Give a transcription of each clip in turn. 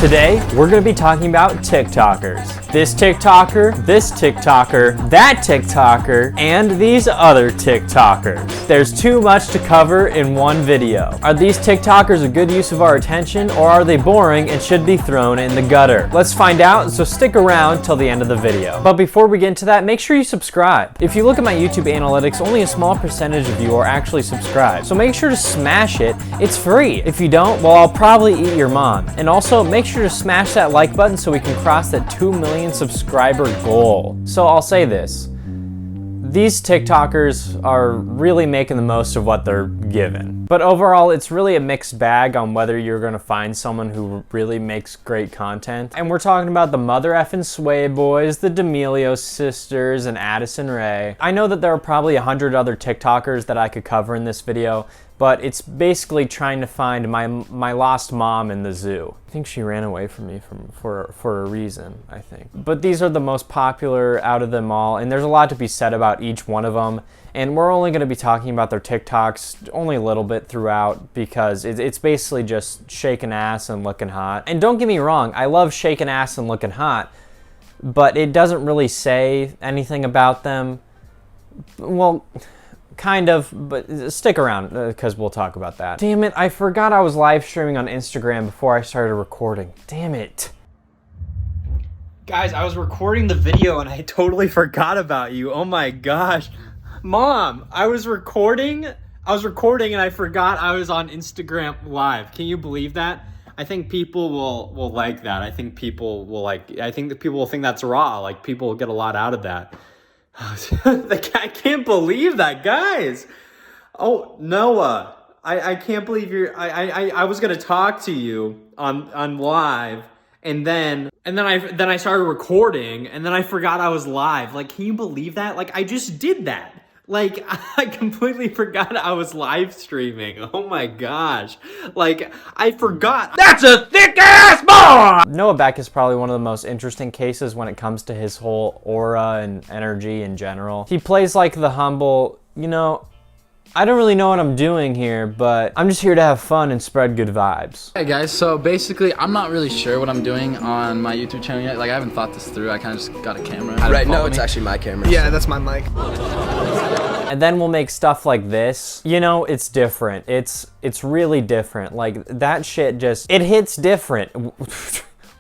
Today, we're gonna be talking about TikTokers. This TikToker, that TikToker, and these other TikTokers. There's too much to cover in one video. Are these TikTokers a good use of our attention, or are they boring and should be thrown in the gutter? Let's find out, so stick around till the end of the video. But before we get into that, make sure you subscribe. If you look at my YouTube analytics, only a small percentage of you are actually subscribed. So make sure to smash it. It's free. If you don't, well, I'll probably eat your mom. And also, make sure to smash that like button so we can cross that 2 million subscriber goal. So I'll say this. These TikTokers are really making the most of what they're given. But overall, it's really a mixed bag on whether you're gonna find someone who really makes great content. And we're talking about the Mother Effin' Sway Boys, the Demelia sisters, and Addison Ray. I know that there are probably 100 other TikTokers that I could cover in this video, but it's basically trying to find my lost mom in the zoo. I think she ran away from me for a reason, I think. But these are the most popular out of them all, and there's a lot to be said about each one of them. And we're only gonna be talking about their TikToks only a little bit throughout because it's basically just shaking ass and looking hot. And don't get me wrong, I love shaking ass and looking hot, but it doesn't really say anything about them. Well, kind of, but stick around because we'll talk about that. Damn it, I forgot I was live streaming on Instagram before I started recording. Damn it. Guys, I was recording the video and I totally forgot about you. Oh my gosh. Mom, I was recording and I forgot I was on Instagram live. Can you believe that? I think people will like that. I think that people will think that's raw. Like, people will get a lot out of that. I can't believe that, guys. Oh, Noah, I can't believe I was gonna talk to you on live, and then I started recording, and then I forgot I was live. Like, can you believe that? Like, I just did that. Like, I completely forgot I was live streaming. Oh my gosh. Like, I forgot. That's a thick ass boy! Noah Beck is probably one of the most interesting cases when it comes to his whole aura and energy in general. He plays like the humble, you know, I don't really know what I'm doing here, but I'm just here to have fun and spread good vibes. Hey guys, so basically I'm not really sure what I'm doing on my YouTube channel yet. Like, I haven't thought this through. I kind of just got a camera. Right, no, it's actually my camera. Yeah, that's my mic. And then we'll make stuff like this. You know, it's different. It's really different. Like, that shit just, it hits different.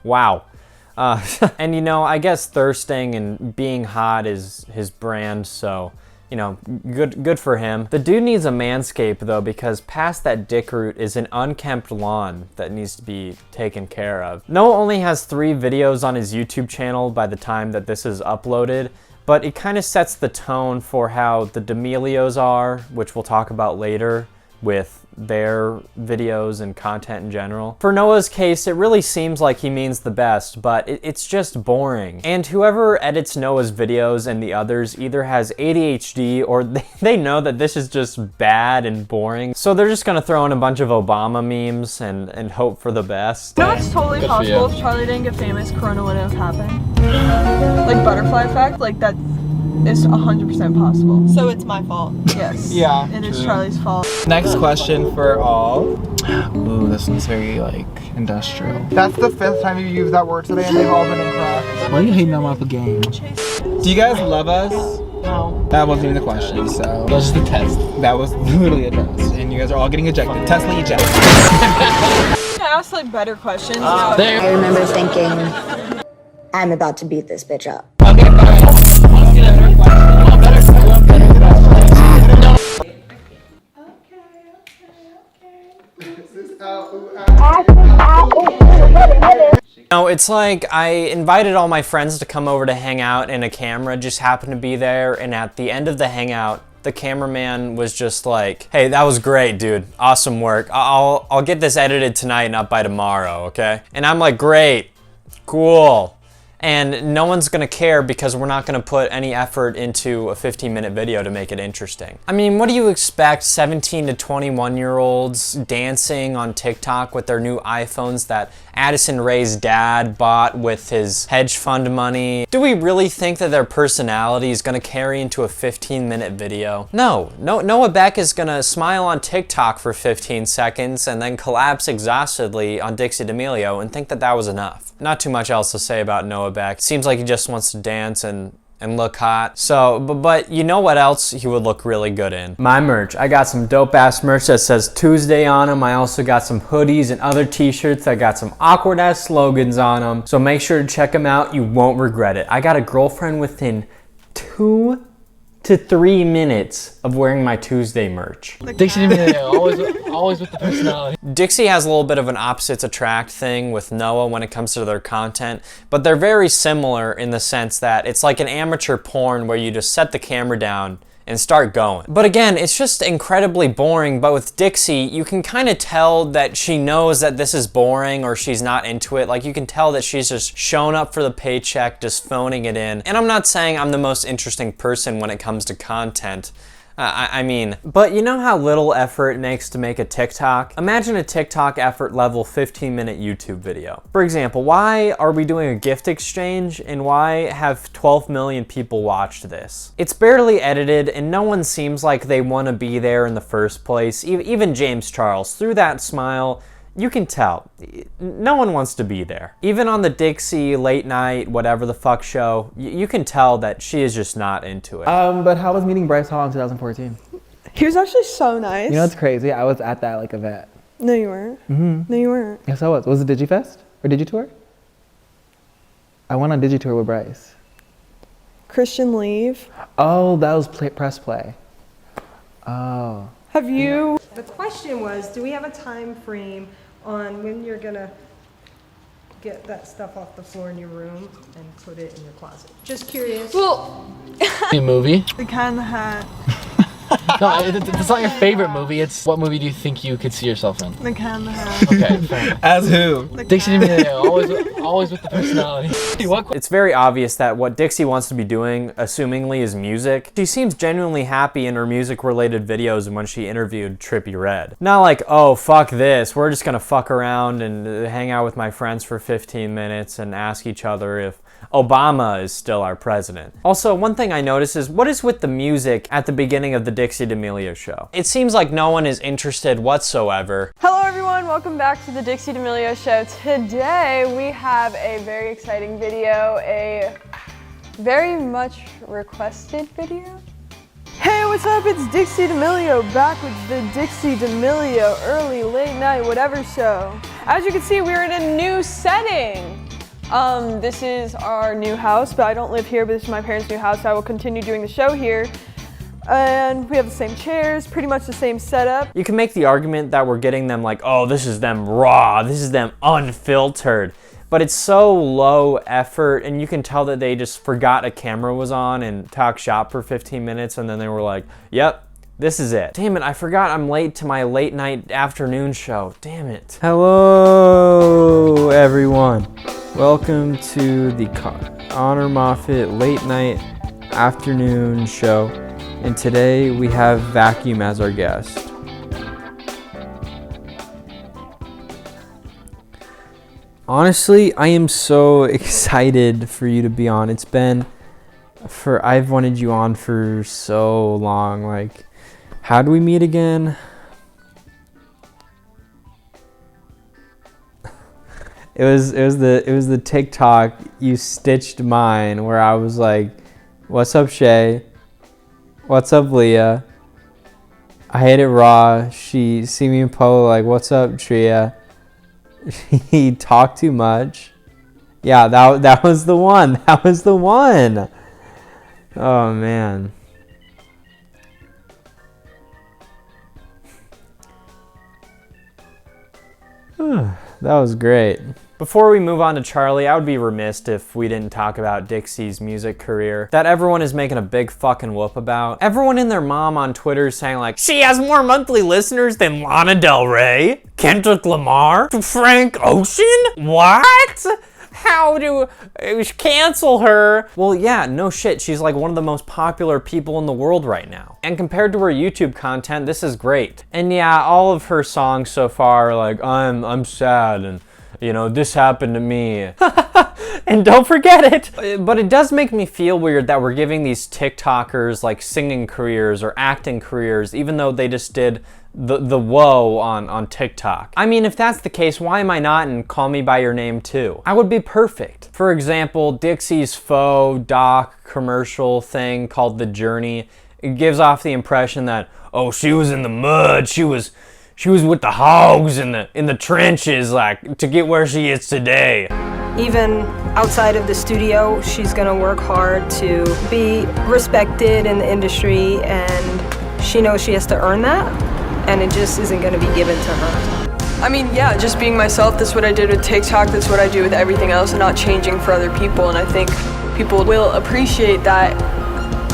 Wow. And you know, I guess thirsting and being hot is his brand, so, you know, good for him. The dude needs a manscape though, because past that dick root is an unkempt lawn that needs to be taken care of. Noah only has 3 videos on his YouTube channel by the time that this is uploaded, but it kind of sets the tone for how the Demelios are, which we'll talk about later with their videos and content in general. For Noah's case, it really seems like he means the best, but it's just boring. And whoever edits Noah's videos and the others either has ADHD or they know that this is just bad and boring. So they're just gonna throw in a bunch of Obama memes and hope for the best. You know, it's totally possible if Charli didn't get famous, Corona wouldn't have happened. Like, butterfly effect, like that is 100% possible. So it's my fault. Yes. Yeah. It is Charli's fault. Next question for all. Ooh, this one's very, like, industrial. That's the 5th time you used that word today and they've all been incorrect. Why are you hating on my game? Do you guys love us? No. That wasn't even the question, so. That was just a test. That was literally a test. And you guys are all getting ejected. Tesla ejected. I ask like better questions. I remember thinking, I'm about to beat this bitch up. Okay, fine. No, it's like I invited all my friends to come over to hang out and a camera just happened to be there, and at the end of the hangout, the cameraman was just like, hey, that was great, dude. Awesome work. I'll get this edited tonight and up by tomorrow, okay? And I'm like, great, cool. And no one's gonna care because we're not gonna put any effort into a 15-minute video to make it interesting. I mean, what do you expect 17 to 21-year-olds dancing on TikTok with their new iPhones that Addison Ray's dad bought with his hedge fund money? Do we really think that their personality is gonna carry into a 15-minute video? No, Noah Beck is gonna smile on TikTok for 15 seconds and then collapse exhaustedly on Dixie Demelia and think that that was enough. Not too much else to say about Noah Beck. Seems like he just wants to dance and look hot. So, but you know what else he would look really good in? My merch. I got some dope ass merch that says Tuesday on them. I also got some hoodies and other t-shirts that got some awkward ass slogans on them. So make sure to check them out. You won't regret it. I got a girlfriend within 2 to 3 minutes of wearing my Tuesday merch. Dixie Demelia, always with the personality. Dixie has a little bit of an opposites attract thing with Noah when it comes to their content, but they're very similar in the sense that it's like an amateur porn where you just set the camera down and start going. But again, it's just incredibly boring. But with Dixie, you can kind of tell that she knows that this is boring or she's not into it. Like, you can tell that she's just shown up for the paycheck, just phoning it in. And I'm not saying I'm the most interesting person when it comes to content. I mean, but you know how little effort it makes to make a TikTok? Imagine a TikTok effort level 15-minute YouTube video. For example, why are we doing a gift exchange and why have 12 million people watched this? It's barely edited and no one seems like they want to be there in the first place. Even James Charles, through that smile, you can tell, no one wants to be there. Even on the Dixie late night, whatever the fuck show, you can tell that she is just not into it. But how was meeting Bryce Hall in 2014? He was actually so nice. You know what's crazy? I was at that like event. No, you weren't. No, you weren't. Yes, I was. Was it DigiFest or Digitour? I went on Digitour with Bryce. Christian Leave. Oh, that was press play. Oh. Have you? The question was, do we have a time frame on when you're gonna get that stuff off the floor in your room and put it in your closet? Just curious. Well, Movie? the kind of hat. No, it's not your favorite movie. It's what movie do you think you could see yourself in? The kind of hat. Okay, fair. As who? Dixie Demelia, always with the personality. It's very obvious that what Dixie wants to be doing, assumingly, is music. She seems genuinely happy in her music-related videos and when she interviewed Trippie Redd. Not like, oh, fuck this, we're just gonna fuck around and hang out with my friends for 15 minutes and ask each other if Obama is still our president. Also, one thing I noticed is, what is with the music at the beginning of the Dixie Demelia show? It seems like no one is interested whatsoever. Hello everyone, welcome back to the Dixie Demelia show. Today we have a very exciting video, a very much requested video. Hey, what's up? It's Dixie Demelia back with the Dixie Demelia early, late night, whatever show. As you can see, we're in a new setting. This is our new house, but I don't live here, but this is my parents' new house, so I will continue doing the show here. And we have the same chairs, pretty much the same setup. You can make the argument that we're getting them like, oh, this is them raw, this is them unfiltered. But it's so low effort, and you can tell that they just forgot a camera was on and talked shop for 15 minutes, and then they were like, yep, this is it. Damn it, I forgot I'm late to my late night afternoon show. Damn it. Hello, everyone. Welcome to the Connor Moffat late night afternoon show. And today we have Vacuum as our guest. Honestly, I am so excited for you to be on. I've wanted you on for so long. Like, how do we meet again? It was the TikTok you stitched mine where I was like, what's up, Shay? What's up, Leah? I hate it raw. She see me in Poe like, what's up, Tria? He talked too much. Yeah, that was the one. That was the one. Oh man. That was great. Before we move on to Charli, I would be remiss if we didn't talk about Dixie's music career that everyone is making a big fucking whoop about. Everyone and their mom on Twitter is saying like, she has more monthly listeners than Lana Del Rey, Kendrick Lamar, Frank Ocean? What? how to cancel her. Well, yeah, no shit. She's like one of the most popular people in the world right now. And compared to her YouTube content, this is great. And yeah, all of her songs so far are like, I'm sad and, you know, this happened to me. And don't forget it. But it does make me feel weird that we're giving these TikTokers like singing careers or acting careers, even though they just did the whoa on TikTok. I mean, if that's the case, why am I not in Call Me By Your Name too? I would be perfect. For example, Dixie's faux doc commercial thing called The Journey, it gives off the impression that, oh, she was in the mud, she was with the hogs in the trenches, like, to get where she is today. Even outside of the studio, she's gonna work hard to be respected in the industry, and she knows she has to earn that, and it just isn't gonna be given to her. I mean, yeah, just being myself. That's what I did with TikTok. That's what I do with everything else, and not changing for other people. And I think people will appreciate that.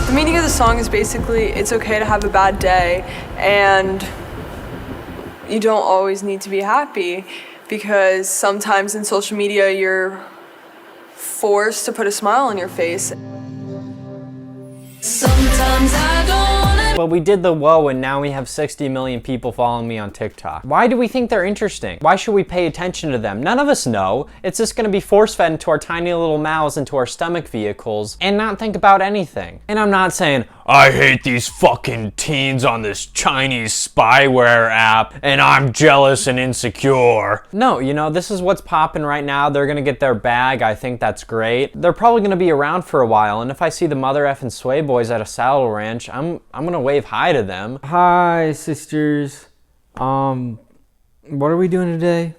The meaning of the song is basically, it's okay to have a bad day, and you don't always need to be happy, because sometimes in social media you're forced to put a smile on your face. Sometimes I don't. But we did the whoa, and now we have 60 million people following me on TikTok. Why do we think they're interesting? Why should we pay attention to them? None of us know. It's just gonna be force-fed into our tiny little mouths, into our stomach vehicles, and not think about anything. And I'm not saying, I hate these fucking teens on this Chinese spyware app, and I'm jealous and insecure. No, you know, this is what's popping right now. They're gonna get their bag. I think that's great. They're probably gonna be around for a while, and if I see the mother effing sway boys at a saddle ranch, I'm gonna wave hi to them. Hi, sisters. What are we doing today?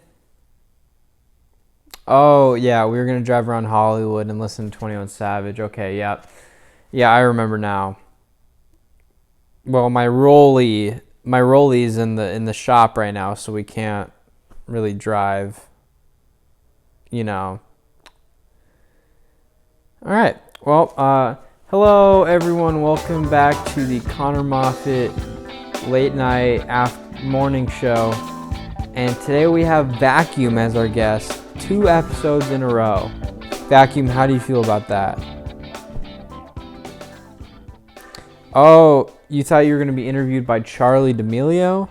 Oh, yeah, we were gonna drive around Hollywood and listen to 21 Savage. Okay, yeah. Yeah, I remember now. Well, my rolly's in the shop right now, so we can't really drive, you know. All right. Well, hello everyone. Welcome back to the Connor Moffat late night morning show. And today we have Vacuum as our guest, 2 episodes in a row. Vacuum, how do you feel about that? Oh, you thought you were going to be interviewed by Charli D'Amelio?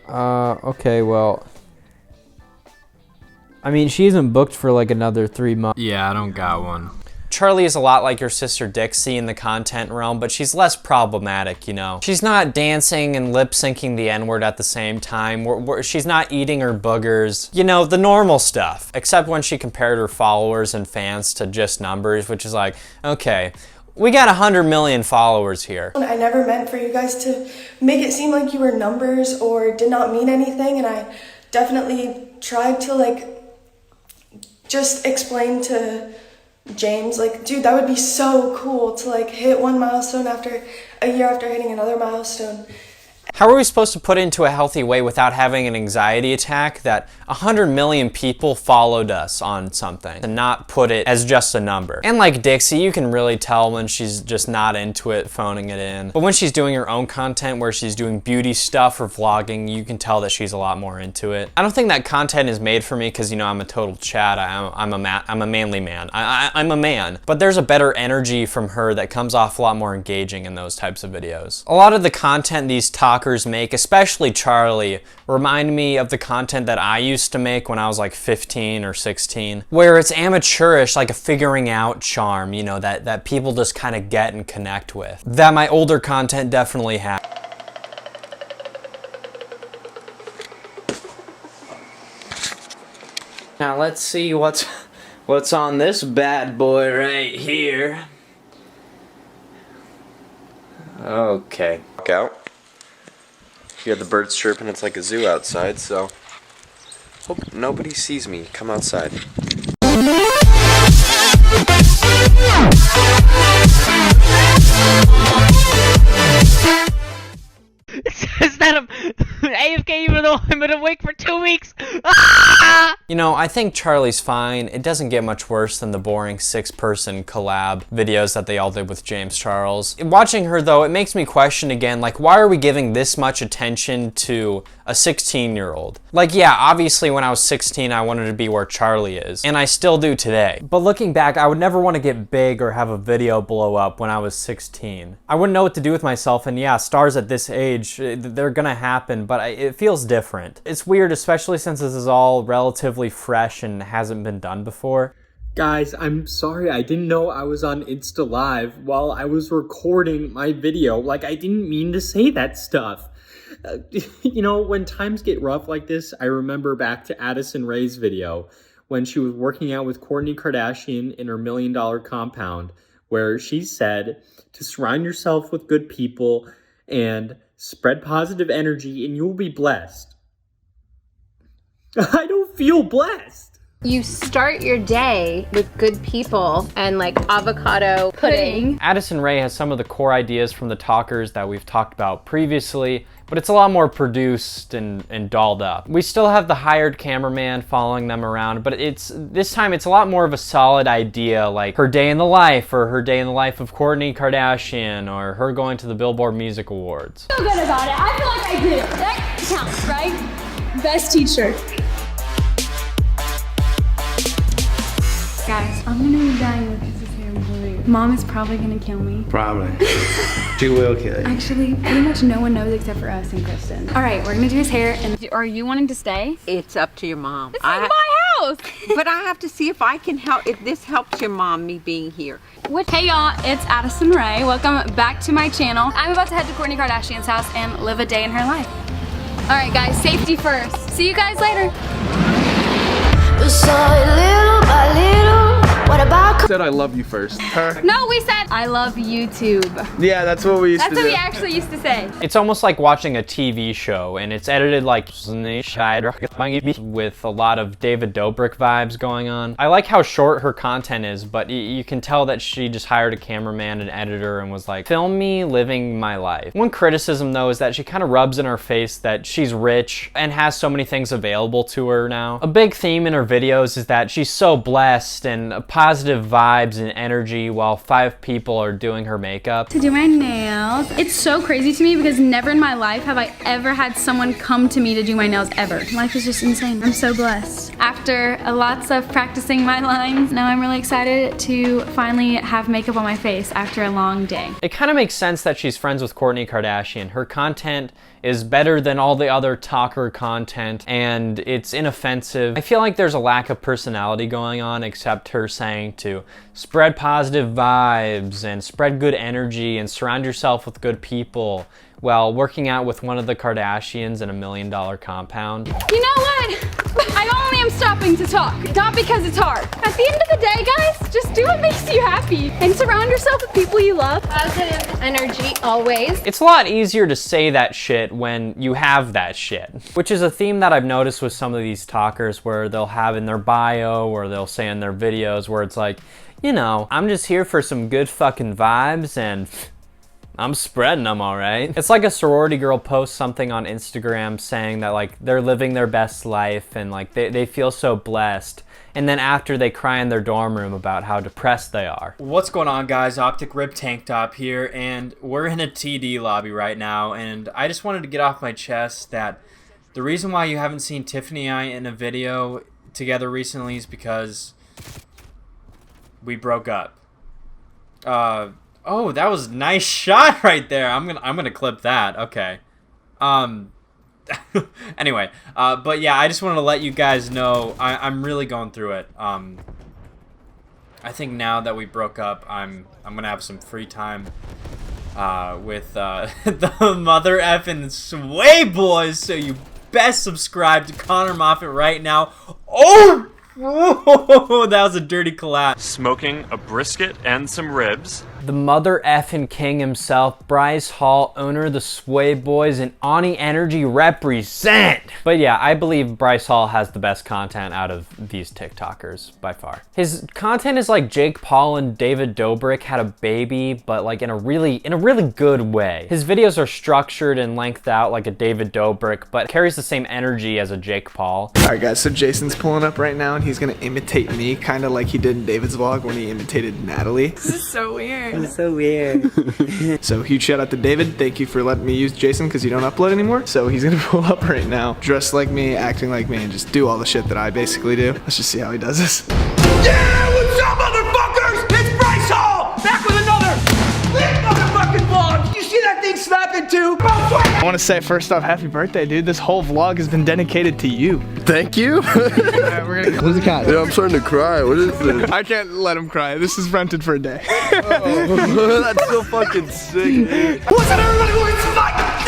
Okay, well, I mean, she isn't booked for like another 3 months. Yeah, I don't got one. Charli is a lot like your sister Dixie in the content realm, but she's less problematic, you know. She's not dancing and lip-syncing the N-word at the same time. She's not eating her boogers. You know, the normal stuff. Except when she compared her followers and fans to just numbers, which is like, okay, we got 100 million followers here. I never meant for you guys to make it seem like you were numbers or did not mean anything, and I definitely tried to like just explain to James, like, dude, that would be so cool to like hit one milestone after a year after hitting another milestone. How are we supposed to put it into a healthy way without having an anxiety attack that 100 million people followed us on something, and not put it as just a number? And like Dixie, you can really tell when she's just not into it, phoning it in. But when she's doing her own content where she's doing beauty stuff or vlogging, you can tell that she's a lot more into it. I don't think that content is made for me because, you know, I'm a total Chad. I'm a manly man. I'm a man. But there's a better energy from her that comes off a lot more engaging in those types of videos. A lot of the content these talkers make, especially Charli, remind me of the content that I used to make when I was like 15 or 16, where it's amateurish, like a figuring out charm, you know, that people just kind of get and connect with, that my older content definitely has. Now let's see what's on this bad boy right here. Okay. Walk out. You have the birds chirping, it's like a zoo outside, so hope nobody sees me. Come outside. It says that I'm AFK even though I've been awake for 2 weeks. Ah! You know, I think Charli's fine. It doesn't get much worse than the boring 6-person collab videos that they all did with James Charles. Watching her though, it makes me question again, like, why are we giving this much attention to a 16-year-old? Like, yeah, obviously when I was 16, I wanted to be where Charli is, and I still do today. But looking back, I would never want to get big or have a video blow up when I was 16. I wouldn't know what to do with myself, and yeah, stars at this age, they're gonna happen, but it feels different. It's weird, especially since this is all relatively fresh and hasn't been done before. Guys, I'm sorry, I didn't know I was on Insta Live while I was recording my video. Like, I didn't mean to say that stuff. You know, when times get rough like this, I remember back to Addison Ray's video when she was working out with Kourtney Kardashian in her $1 million compound, where she said to surround yourself with good people and spread positive energy and you'll be blessed. I don't feel blessed. You start your day with good people and like avocado pudding. Addison Ray has some of the core ideas from the talkers that we've talked about previously, but it's a lot more produced and dolled up. We still have the hired cameraman following them around, but this time it's a lot more of a solid idea, like her day in the life, or her day in the life of Kourtney Kardashian, or her going to the Billboard Music Awards. I feel good about it. I feel like I do. That counts, right? Best teacher. Guys, I'm gonna be dying with this hair blue. Mom is probably gonna kill me. Probably. She will kill you. Actually, pretty much no one knows except for us and Kristen. All right, we're gonna do his hair, and are you wanting to stay? It's up to your mom. This is my house! But I have to see if I can help, if this helps your mom, me being here. Hey y'all, it's Addison Ray. Welcome back to my channel. I'm about to head to Kourtney Kardashian's house and live a day in her life. All right guys, safety first. See you guys later. Said I love you first. Her? No, we said I love YouTube. Yeah, that's what we used to do. That's what we actually used to say. It's almost like watching a TV show, and it's edited like with a lot of David Dobrik vibes going on. I like how short her content is, but you can tell that she just hired a cameraman and editor and was like, film me living my life. One criticism though is that she kind of rubs in her face that she's rich and has so many things available to her now. A big theme in her videos is that she's so blessed and positive vibes and energy while 5 people are doing her makeup. To do my nails. It's so crazy to me because never in my life have I ever had someone come to me to do my nails ever. Life is just insane. I'm so blessed. After lots of practicing my lines, now I'm really excited to finally have makeup on my face after a long day. It kind of makes sense that she's friends with Kourtney Kardashian. Her content is better than all the other talker content, and it's inoffensive. I feel like there's a lack of personality going on, except her saying to spread positive vibes and spread good energy and surround yourself with good people while working out with one of the Kardashians in a $1 million compound. You know what? I only am stopping to talk, not because it's hard. At the end of the day, guys, just do what makes you happy and surround yourself with people you love. Positive energy always. It's a lot easier to say that shit when you have that shit, which is a theme that I've noticed with some of these talkers where they'll have in their bio or they'll say in their videos where it's like, you know, I'm just here for some good fucking vibes and I'm spreading them, all right. It's like a sorority girl posts something on Instagram saying that like they're living their best life and like they feel so blessed. And then after they cry in their dorm room about how depressed they are. What's going on, guys? Optic Rib Tank Top here, and we're in a TD lobby right now, and I just wanted to get off my chest that the reason why you haven't seen Tiffany and I in a video together recently is because we broke up. Oh, that was a nice shot right there. I'm gonna clip that. Okay. Anyway, but yeah, I just wanted to let you guys know I'm really going through it. I think now that we broke up, I'm gonna have some free time with the mother effing Sway boys. So you best subscribe to Connor Moffat right now. Oh, that was a dirty collapse. Smoking a brisket and some ribs. The mother effing king himself, Bryce Hall, owner of the Sway Boys, and Ani Energy represent. But yeah, I believe Bryce Hall has the best content out of these TikTokers by far. His content is like Jake Paul and David Dobrik had a baby, but like in a really good way. His videos are structured and lengthed out like a David Dobrik, but carries the same energy as a Jake Paul. All right, guys, so Jason's pulling up right now, and he's gonna imitate me, kind of like he did in David's vlog when he imitated Natalie. This is so weird. It's so weird. So huge shout out to David. Thank you for letting me use Jason because you don't upload anymore. So he's gonna pull up right now, dressed like me, acting like me, and just do all the shit that I basically do. Let's just see how he does this. Yeah, what's up, motherfuckers? It's Bryce Hall, back with another big motherfucking vlog. You see that thing snapping too? I want to say first off, happy birthday, dude. This whole vlog has been dedicated to you. Thank you. Alright, we're gonna go. Who's the cat? Yeah, I'm starting to cry. What is this? I can't let him cry. This is rented for a day. Oh, that's so fucking sick, dude. What's up, everybody? It's like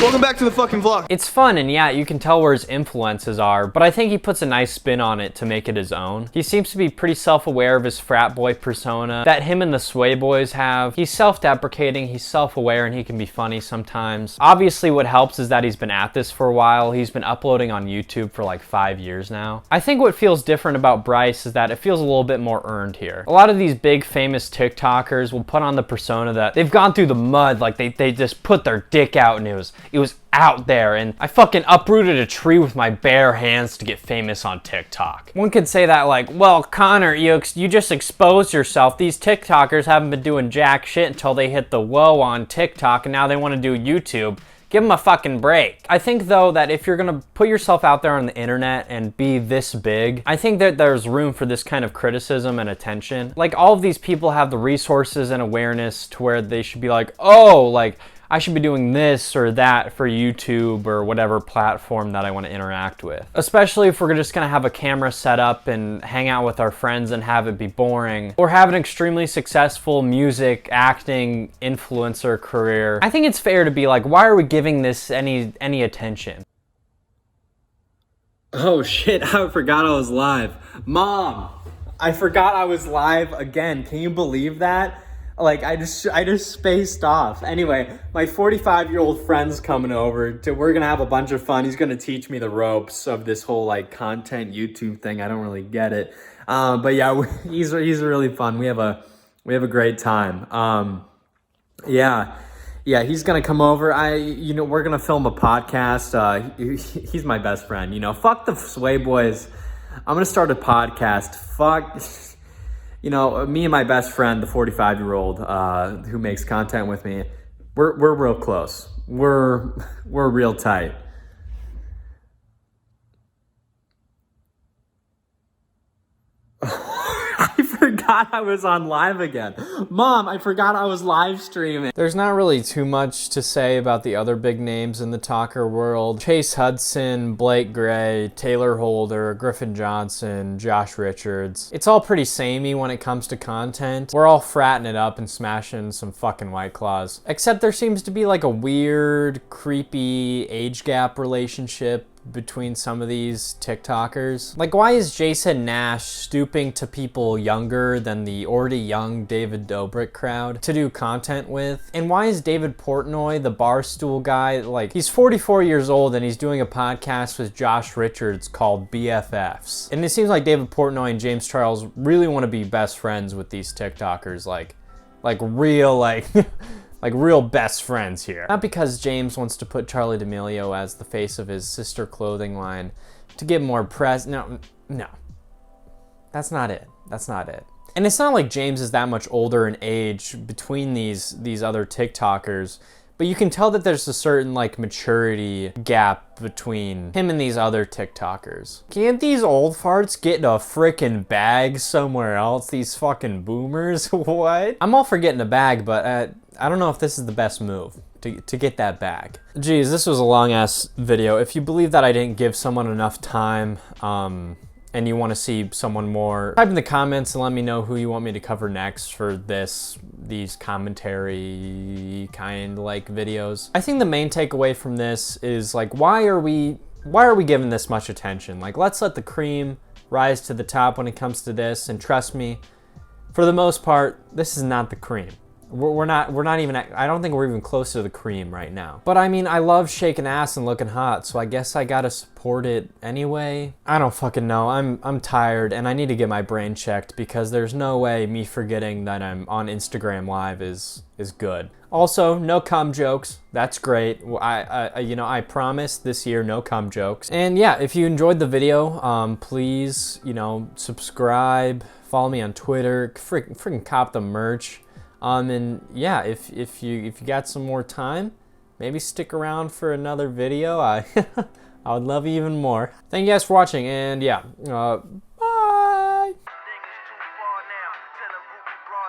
Welcome back to the fucking vlog. It's fun, and yeah, you can tell where his influences are, but I think he puts a nice spin on it to make it his own. He seems to be pretty self-aware of his frat boy persona that him and the Sway Boys have. He's self-deprecating, he's self-aware, and he can be funny sometimes. Obviously, what helps is that he's been at this for a while. He's been uploading on YouTube for like 5 years now. I think what feels different about Bryce is that it feels a little bit more earned here. A lot of these big famous TikTokers will put on the persona that they've gone through the mud, like they just put their dick out and it was out there, and I fucking uprooted a tree with my bare hands to get famous on TikTok. One could say that like, well, Connor, you just exposed yourself. These TikTokers haven't been doing jack shit until they hit the whoa on TikTok, and now they want to do YouTube. Give them a fucking break. I think though that if you're gonna put yourself out there on the internet and be this big, I think that there's room for this kind of criticism and attention. Like all of these people have the resources and awareness to where they should be like, oh, like I should be doing this or that for YouTube or whatever platform that I want to interact with. Especially if we're just gonna have a camera set up and hang out with our friends and have it be boring, or have an extremely successful music, acting, influencer career. I think it's fair to be like, why are we giving this any attention? Oh shit, I forgot I was live. Mom, I forgot I was live again. Can you believe that? Like, I just spaced off. Anyway, my 45-year-old friend's coming over. We're gonna have a bunch of fun. He's gonna teach me the ropes of this whole like content YouTube thing. I don't really get it, but yeah, he's really fun. We have a great time. Yeah, he's gonna come over. We're gonna film a podcast. He's my best friend. Fuck the Sway Boys. I'm gonna start a podcast. Fuck. Me and my best friend, the 45-year-old who makes content with me, we're real close. We're real tight. I forgot I was on live again. Mom, I forgot I was live streaming. There's not really too much to say about the other big names in the talker world. Chase Hudson, Blake Gray, Taylor Holder, Griffin Johnson, Josh Richards. It's all pretty samey when it comes to content. We're all fratting it up and smashing some fucking White Claws. Except there seems to be like a weird, creepy age gap relationship between some of these TikTokers. Like, why is Jason Nash stooping to people younger than the already young David Dobrik crowd to do content with? And why is David Portnoy, the Barstool guy, like, he's 44 years old and he's doing a podcast with Josh Richards called BFFs. And it seems like David Portnoy and James Charles really want to be best friends with these TikTokers, like real, like real best friends here. Not because James wants to put Charli D'Amelio as the face of his sister clothing line to get more press. No. That's not it. And it's not like James is that much older in age between these other TikTokers, but you can tell that there's a certain like maturity gap between him and these other TikTokers. Can't these old farts get in a frickin' bag somewhere else? These fucking boomers? What? I'm all for getting a bag, but I don't know if this is the best move to get that bag. Geez, this was a long ass video. If you believe that I didn't give someone enough time, and you want to see someone more, type in the comments and let me know who you want me to cover next for these commentary kind like videos. I think the main takeaway from this is like, why are we giving this much attention? Like, let's let the cream rise to the top when it comes to this, and trust me, for the most part, this is not the cream. We're not even, I don't think we're even close to the cream right now. But I mean, I love shaking ass and looking hot, so I guess I gotta support it anyway. I don't fucking know. I'm tired and I need to get my brain checked because there's no way me forgetting that I'm on Instagram Live is good. Also, no cum jokes. That's great. I promise this year, no cum jokes. And yeah, if you enjoyed the video, please, subscribe, follow me on Twitter, freaking cop the merch. And yeah, if you got some more time, maybe stick around for another video. I would love you even more. Thank you guys for watching, and yeah,